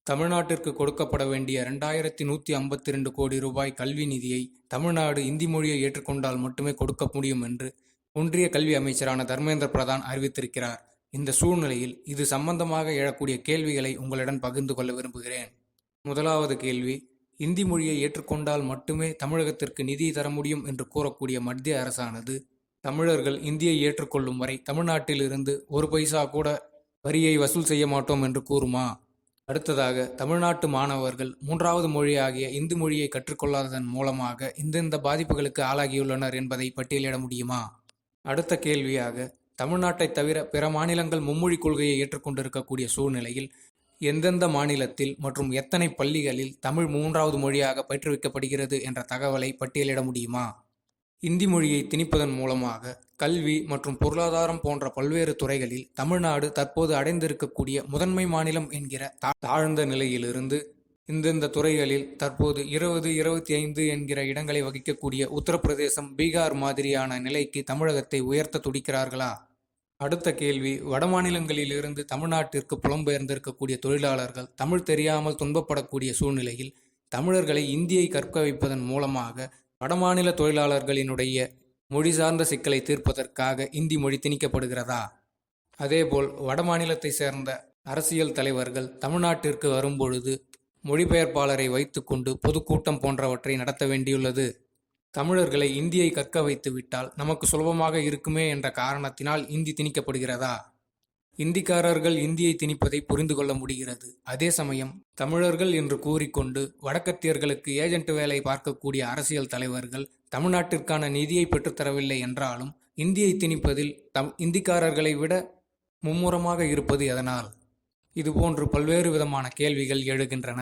தமிழ்நாட்டிற்கு கொடுக்கப்பட வேண்டிய 2152 கோடி ரூபாய் கல்வி நிதியை தமிழ்நாடு இந்தி மொழியை ஏற்றுக்கொண்டால் மட்டுமே கொடுக்க முடியும் என்று ஒன்றிய கல்வி அமைச்சரான தர்மேந்திர பிரதான் அறிவித்திருக்கிறார். இந்த சூழ்நிலையில் இது சம்பந்தமாக எழக்கூடிய கேள்விகளை உங்களுடன் பகிர்ந்து கொள்ள விரும்புகிறேன். முதலாவது கேள்வி, இந்தி மொழியை ஏற்றுக்கொண்டால் மட்டுமே தமிழகத்திற்கு நிதி தர முடியும் என்று கூறக்கூடிய மத்திய அரசானது தமிழர்கள் இந்தியை ஏற்றுக்கொள்ளும் வரை தமிழ்நாட்டிலிருந்து ஒரு பைசா கூட வரியை வசூல் செய்ய மாட்டோம் என்று கூறுமா? அடுத்ததாக, தமிழ்நாட்டு மாணவர்கள் மூன்றாவது மொழியாகிய இந்தி மொழியை கற்றுக்கொள்ளாததன் மூலமாக இந்தெந்த பாதிப்புகளுக்கு ஆளாகியுள்ளனர் என்பதை பட்டியலிட முடியுமா? அடுத்த கேள்வியாக, தமிழ்நாட்டை தவிர பிற மாநிலங்கள் மும்மொழி கொள்கையை ஏற்றுக்கொண்டிருக்கக்கூடிய சூழ்நிலையில் எந்தெந்த மாநிலத்தில் மற்றும் எத்தனை பள்ளிகளில் தமிழ் மூன்றாவது மொழியாக பயிற்றுவிக்கப்படுகிறது என்ற தகவலை பட்டியலிட முடியுமா? இந்தி மொழியை திணிப்பதன் மூலமாக கல்வி மற்றும் பொருளாதாரம் போன்ற பல்வேறு துறைகளில் தமிழ்நாடு தற்போது அடைந்திருக்கக்கூடிய முதன்மை மாநிலம் என்கிற தாழ்ந்த நிலையிலிருந்து இந்தந்த துறைகளில் தற்போது 20-25 என்கிற இடங்களை வகிக்கக்கூடிய உத்தரப்பிரதேசம், பீகார் மாதிரியான நிலைக்கு தமிழகத்தை உயர்த்த துடிக்கிறார்களா? அடுத்த கேள்வி, வடமாநிலங்களிலிருந்து தமிழ்நாட்டிற்கு புலம்பெயர்ந்திருக்கக்கூடிய தொழிலாளர்கள் தமிழ் தெரியாமல் துன்பப்படக்கூடிய சூழ்நிலையில் தமிழர்களை இந்தியை கற்க வைப்பதன் மூலமாக வடமாநில தொழிலாளர்களினுடைய மொழி சார்ந்த சிக்கலை தீர்ப்பதற்காக இந்தி மொழி திணிக்கப்படுகிறதா? அதேபோல் வடமாநிலத்தை சேர்ந்த அரசியல் தலைவர்கள் தமிழ்நாட்டிற்கு வரும்பொழுது மொழிபெயர்ப்பாளரை வைத்துக்கொண்டு பொதுக்கூட்டம் போன்றவற்றை நடத்த வேண்டியுள்ளது. தமிழர்களை இந்தியை கற்க வைத்துவிட்டால் நமக்கு சுலபமாக இருக்குமே என்ற காரணத்தினால் இந்தி திணிக்கப்படுகிறதா? இந்திக்காரர்கள் இந்தியை திணிப்பதை புரிந்து கொள்ள முடிகிறது. அதே சமயம் தமிழர்கள் என்று கூறிக்கொண்டு வடக்கத்தியர்களுக்கு ஏஜென்ட் வேலை பார்க்கக்கூடிய அரசியல் தலைவர்கள் தமிழ்நாட்டிற்கான நிதியை பெற்றுத்தரவில்லை என்றாலும் இந்தியை திணிப்பதில் இந்திக்காரர்களை விட மும்முரமாக இருப்பது எதனால்? இதுபோன்று பல்வேறு விதமான கேள்விகள் எழுகின்றன.